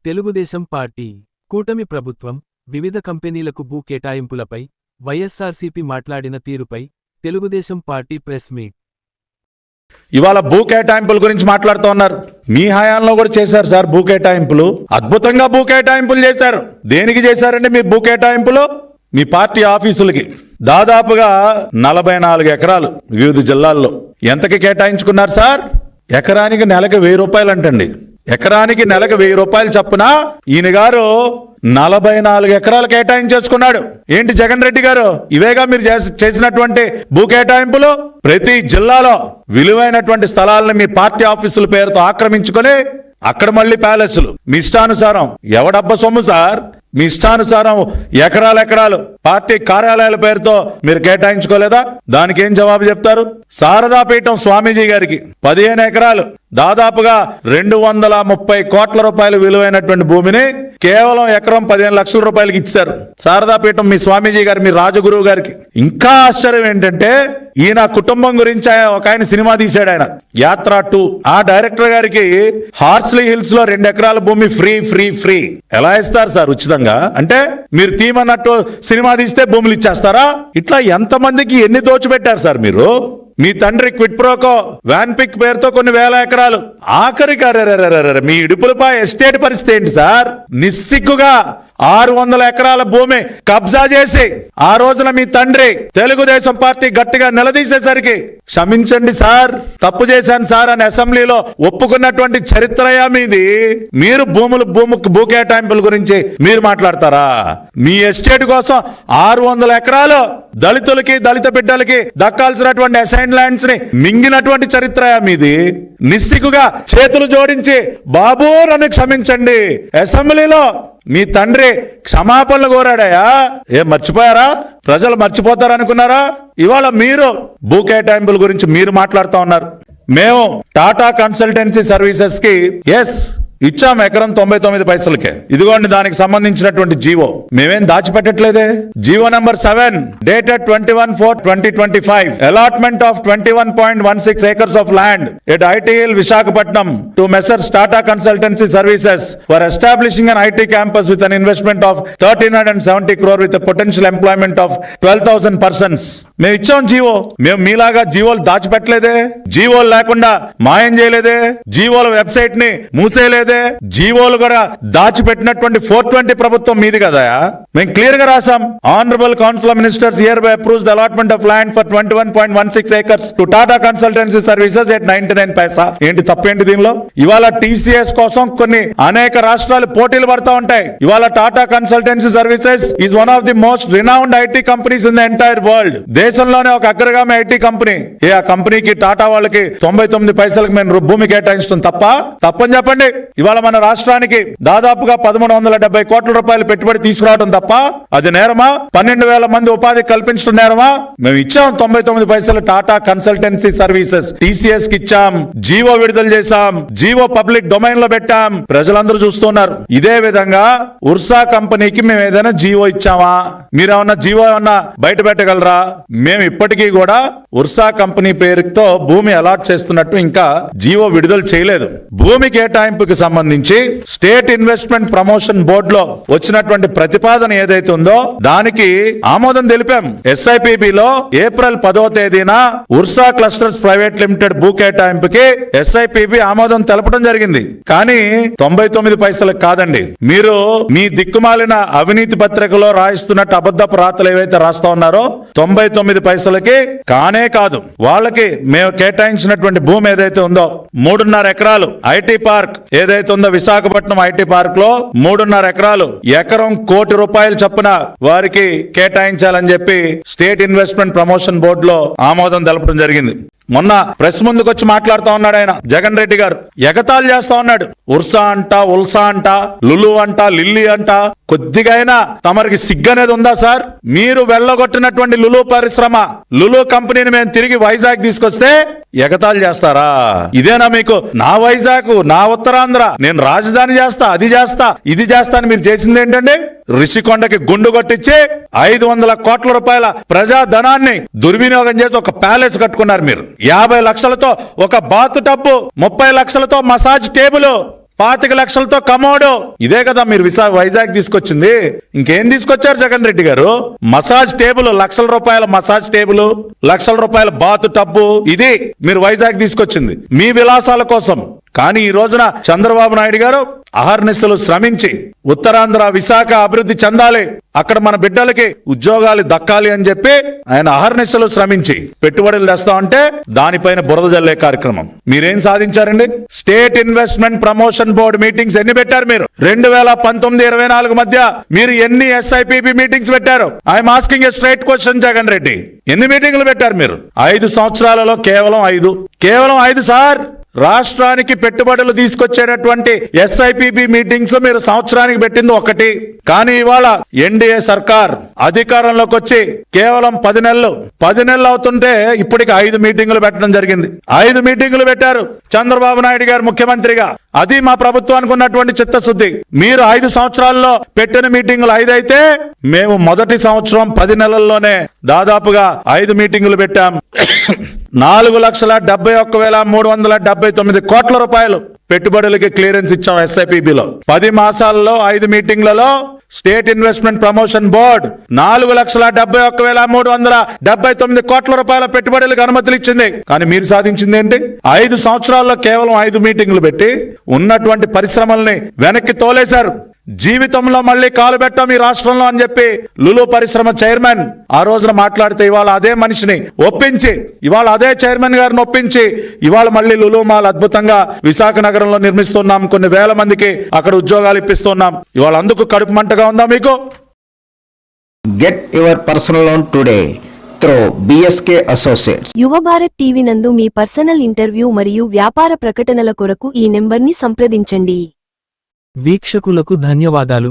Telugu Desam party కూటమి ప్రభుత్వం వివిధ కంపెనీలకు భూ కేటాయింపులపై వైఎస్సార్సీపీ మాట్లాడిన తీరుపై తెలుగుదేశం పార్టీ ప్రెస్ మీట్. ఇవాళ భూ కేటాయింపుల గురించి మాట్లాడుతూ ఉన్నారు. మీ హయాంలో కూడా చేశారు సార్ భూ కేటాయింపులు, అద్భుతంగా భూ కేటాయింపులు చేశారు. దేనికి చేశారండి మీ భూ కేటాయింపులు? మీ పార్టీ ఆఫీసులకి దాదాపుగా 44 ఎకరాలు వివిధ జిల్లాల్లో. ఎంతకి కేటాయించుకున్నారు సార్? ఎకరానికి నెలకు 1000 రూపాయలు అంటండి. ఎకరానికి నెలకు 1000 రూపాయలు చప్పున ఈయన గారు 44 ఎకరాలు కేటాయించేసుకున్నాడు. ఏంటి జగన్ రెడ్డి గారు, ఇవేగా మీరు చేసినటువంటి భూ కేటాయింపులు? ప్రతి జిల్లాలో విలువైనటువంటి స్థలాలను మీ పార్టీ ఆఫీసుల పేరుతో ఆక్రమించుకొని అక్కడ మళ్ళీ ప్యాలెస్లు మీ ఇష్టానుసారం. ఎవడబ్బ సొమ్ము సార్? మీ ఇష్టానుసారం ఎకరాలు పార్టీ కార్యాలయాల పేరుతో మీరు కేటాయించుకోలేదా? దానికి ఏం జవాబు చెప్తారు? శారదాపీఠం స్వామీజీ గారికి 15 ఎకరాలు దాదాపుగా 230 కోట్ల రూపాయలు విలువైనటువంటి భూమిని కేవలం ఎకరం 15 లక్షల రూపాయలకి ఇచ్చారు శారదాపీఠం మీ స్వామీజీ గారు, మీ రాజగురువు గారికి. ఇంకా ఆశ్చర్యం ఏంటంటే ఈయన కుటుంబం గురించి ఒక ఆయన సినిమా తీశాడు, ఆయన యాత్ర 2. ఆ డైరెక్టర్ గారికి హార్స్లీ హిల్స్ లో 2 ఎకరాల భూమి ఫ్రీ. ఎలా ఇస్తారు సార్ ఉచితంగా? అంటే మీరు తీమన్నట్టు సినిమా తీస్తే భూములు ఇచ్చేస్తారా? ఇట్లా ఎంతమందికి ఎన్ని దోచిపెట్టారు సార్ మీరు? మీ తండ్రి క్విట్ ప్రోకో వ్యాన్ పిక్ పేరుతో కొన్ని 1000 ఎకరాలు. ఆఖరికి మీ ఇడుపులపై ఎస్టేట్ పరిస్థితి ఏంటి సార్? నిస్సిగ్గుగా 600 ఎకరాల భూమి కబ్జా చేసి ఆ రోజున మీ తండ్రి తెలుగుదేశం పార్టీ గట్టిగా నిలదీసేసరికి క్షమించండి సార్, తప్పు చేశాను సార్ అని అసెంబ్లీలో ఒప్పుకున్నటువంటి చరిత్రయా మీది. మీరు భూ కేటాయింపుల గురించి మీరు మాట్లాడతారా? మీ ఎస్టేట్ కోసం 600 ఎకరాలు దళితులకి, దళిత బిడ్డలకి దక్కాల్సినటువంటి అసైన్ ల్యాండ్స్ ని మింగినటువంటి చరిత్రయా మీది. నిస్సిగ్గుగా చేతులు జోడించి బాబు నన్ను క్షమించండి అసెంబ్లీలో మీ తండ్రి క్షమాపణలు కోరాడయా? ఏం మర్చిపోయారా? ప్రజలు మర్చిపోతారనుకున్నారా? ఇవాళ మీరు భూ కేటాయింపుల గురించి మీరు మాట్లాడుతూ ఉన్నారు. మేము టాటా కన్సల్టెన్సీ సర్వీసెస్ కి ఇచ్చాం ఎకరం 99 పైసలకే. ఇదిగోండి దానికి సంబంధించినటువంటి జీవో. మేమేం దాచిపెట్టట్లేదే. GO number 7 dated 21/4/2025 allotment of 21.16 acres of land at ITL Visakhapatnam to Messrs Tata Consultancy Services for establishing an IT campus with an investment of 1,370 crore with a potential employment of 12,000 persons. మేము ఇచ్చాం GO. మేము మీలాగా జీవోలు దాచిపెట్టలేదే. జీవోలు లేకుండా మాయం చేయలేదే. జీవోల website ని మూసేయలేదే. జీవోలు కూడా దాచిపెట్టినటువంటి 420 ప్రభుత్వం మీది కదా. మేము క్లియర్ గా రాసాం. Honourable council of ministers here by approves the allotment of land for 21.16 acres to Tata consultancy services at 99 పైసా. ఏంటి తప్పేంటి దీనిలో? ఇవాళ టీసీఎస్ కోసం కొన్ని అనేక రాష్ట్రాలు పోటీలు పడతా ఉంటాయి. ఇవాళ Tata consultancy services is one of the most renowned IT companies in the entire world. దేశంలోనే ఒక అగ్రగామి ఐటీ కంపెనీ. ఆ కంపెనీకి టాటా వాళ్ళకి 99 పైసలకు మేము భూమి కేటాయించడం తప్పని చెప్పండి. ఇవాళ మన రాష్ట్రానికి దాదాపుగా 1,370 కోట్ల రూపాయలు పెట్టుబడి తీసుకురావడం తప్ప అది నేరమా? 12,000 మంది ఉపాధి కల్పించడం నేరమా? మేము ఇచ్చాం 99 పైసలు టాటా కన్సల్టెన్సీ సర్వీసెస్ టీసీఎస్ కి ఇచ్చాం. జీవో విడుదల చేశాం. జీవో పబ్లిక్ డొమైన్ లో పెట్టాం. ప్రజలందరూ చూస్తున్నారు. ఇదే విధంగా ఉర్సా కంపెనీకి మేము ఏదైనా జీవో ఇచ్చామా? మీరేమన్నా జీవో ఏమన్నా బయట పెట్టగలరా? మేము ఇప్పటికీ కూడా ఉర్సా కంపెనీ పేరుతో భూమి అలాట్ చేస్తున్నట్టు ఇంకా జీవో విడుదల చేయలేదు. భూమి కేటాయింపుకి సంబంధించి స్టేట్ ఇన్వెస్ట్మెంట్ ప్రమోషన్ బోర్డు లో వచ్చినటువంటి ప్రతిపాదన ఏదైతే ఉందో దానికి ఆమోదం తెలిపాం. ఎస్ఐపిబిలో ఏప్రిల్ 10వ తేదీన ఉర్సా క్లస్టర్స్ ప్రైవేట్ లిమిటెడ్ భూ కేటాయింపుకి ఎస్ఐపిబి ఆమోదం తెలపడం జరిగింది. కానీ 99 పైసలకు కాదండి. మీరు మీ దిక్కుమాలిన అవినీతి పత్రికలో రాయిస్తున్నట్టు అబద్ధపు రాతలు ఏవైతే రాస్తా ఉన్నారో 99 పైసలకి కానే కాదు. వాళ్ళకి మేము కేటాయించినటువంటి భూమి ఏదైతే ఉందో 3.5 ఎకరాలు ఐటీ పార్క్ ఏదైతే ఉందో విశాఖపట్నం ఐటీ పార్క్ లో 3.5 ఎకరాలు ఎకరం 1 కోటి రూపాయలు చొప్పున వారికి కేటాయించాలని చెప్పి స్టేట్ ఇన్వెస్ట్మెంట్ ప్రమోషన్ బోర్డు లో ఆమోదం తెలపడం జరిగింది. మొన్న ప్రెస్ ముందుకు వచ్చి మాట్లాడుతూ ఉన్నాడు ఆయన జగన్ రెడ్డి గారు. ఎగతాళి చేస్తా ఉన్నాడు. ఉర్సా అంట, ఉల్సా అంట, లులు అంట, లిల్లీ అంట. కొద్దిగా అయినా తమరికి సిగ్గనేది ఉందా సార్? మీరు వెళ్ళగొట్టినటువంటి లులు పరిశ్రమ, లులు కంపెనీని మేము తిరిగి వైజాగ్ తీసుకొస్తే ఎగతాళి చేస్తారా? ఇదేనా మీకు? నా వైజాగ్, నా ఉత్తరాంధ్ర, నేను రాజధాని చేస్తా, అది చేస్తా, ఇది చేస్తా అని మీరు చేసింది ఏంటండి? రిషికొండకి గుండు కొట్టించి 500 కోట్ల రూపాయల ప్రజాధనాన్ని దుర్వినియోగం చేసి ఒక ప్యాలెస్ కట్టుకున్నారు మీరు. 50 లక్షలతో ఒక బాత్ టబ్బు, 30 లక్షలతో మసాజ్ టేబుల్, 25 లక్షలతో కమోడు. ఇదే కదా మీరు వైజాగ్ తీసుకొచ్చింది. ఇంకేం తీసుకొచ్చారు జగన్ రెడ్డి గారు? మసాజ్ టేబుల్, లక్షల రూపాయల మసాజ్ టేబుల్, లక్షల రూపాయల బాతు టబ్బు, ఇది మీరు వైజాగ్ తీసుకొచ్చింది మీ విలాసాల కోసం. కానీ ఈ రోజున చంద్రబాబు నాయుడు గారు అహర్నిశలు శ్రమించి ఉత్తరాంధ్ర విశాఖ అభివృద్ధి చెందాలి, అక్కడ మన బిడ్డలకి ఉద్యోగాలు దక్కాలి అని చెప్పి ఆయన అహర్నిశలు శ్రమించి పెట్టుబడులు తెస్తామంటే దానిపైన బురద జల్లే కార్యక్రమం. మీరేం సాధించారండి? State investment promotion board meetings ఎన్ని పెట్టారు మీరు? 2019-24 మధ్య మీరు ఎన్ని SIPP మీటింగ్స్ పెట్టారు? I'm asking a straight question Jagan Reddy. ఎన్ని మీటింగ్లు పెట్టారు మీరు? 5 సంవత్సరాలలో కేవలం 5 సార్. రాష్ట్రానికి పెట్టుబడులు తీసుకొచ్చేటటువంటి SIPP మీటింగ్స్ మీరు సంవత్సరానికి పెట్టింది 1. కానీ ఇవాళ NDA సర్కార్ అధికారంలోకి వచ్చి కేవలం 10 నెలలు అవుతుంటే ఇప్పటికి 5 మీటింగులు పెట్టడం జరిగింది. 5 మీటింగులు పెట్టారు చంద్రబాబు నాయుడు గారు ముఖ్యమంత్రిగా. అది మా ప్రభుత్వానికి ఉన్నటువంటి చిత్తశుద్ధి. మీరు 5 సంవత్సరాల్లో పెట్టిన మీటింగులు 5 అయితే మేము మొదటి సంవత్సరం 10 నెలల్లోనే దాదాపుగా 5 మీటింగులు పెట్టాం. 4,71,379 కోట్ల రూపాయలు పెట్టుబడులకి క్లియరెన్స్ ఇచ్చాం SIPBలో. 10 మాసాలలో 5 మీటింగ్లలో స్టేట్ ఇన్వెస్ట్మెంట్ ప్రమోషన్ బోర్డ్ 4,71,379 కోట్ల రూపాయల పెట్టుబడులకు అనుమతులు ఇచ్చింది. కానీ మీరు సాధించింది ఏంటి? 5 సంవత్సరాల్లో కేవలం 5 మీటింగ్లు పెట్టి ఉన్నటువంటి పరిశ్రమల్ని వెనక్కి తోలేశారు. జీవితంలో మళ్ళీ కాలు పెట్టాం ఈ రాష్ట్రంలో అని చెప్పి లులు పరిశ్రమ చైర్మన్ ఆ రోజున మాట్లాడితే ఇవాళ అదే మనిషిని ఒప్పించి, ఇవాళ అదే చైర్మన్ గారిని ఒప్పించి ఇవాళ మళ్ళీ లులు మాల్ అద్భుతంగా విశాఖ నగరంలో నిర్మిస్తున్నాం. కొన్ని వేల మందికి అక్కడ ఉద్యోగాలు ఇప్పిస్తున్నాం. ఇవాళ అందుకు కడుపు మంటగా ఉందా మీకు? Get your personal loan today through BSK associates. యువ భారత్ టీవీ నందు మీ పర్సనల్ ఇంటర్వ్యూ మరియు వ్యాపార ప్రకటనల కొరకు ఈ నెంబర్ని సంప్రదించండి. వీక్షకులకు ధన్యవాదాలు.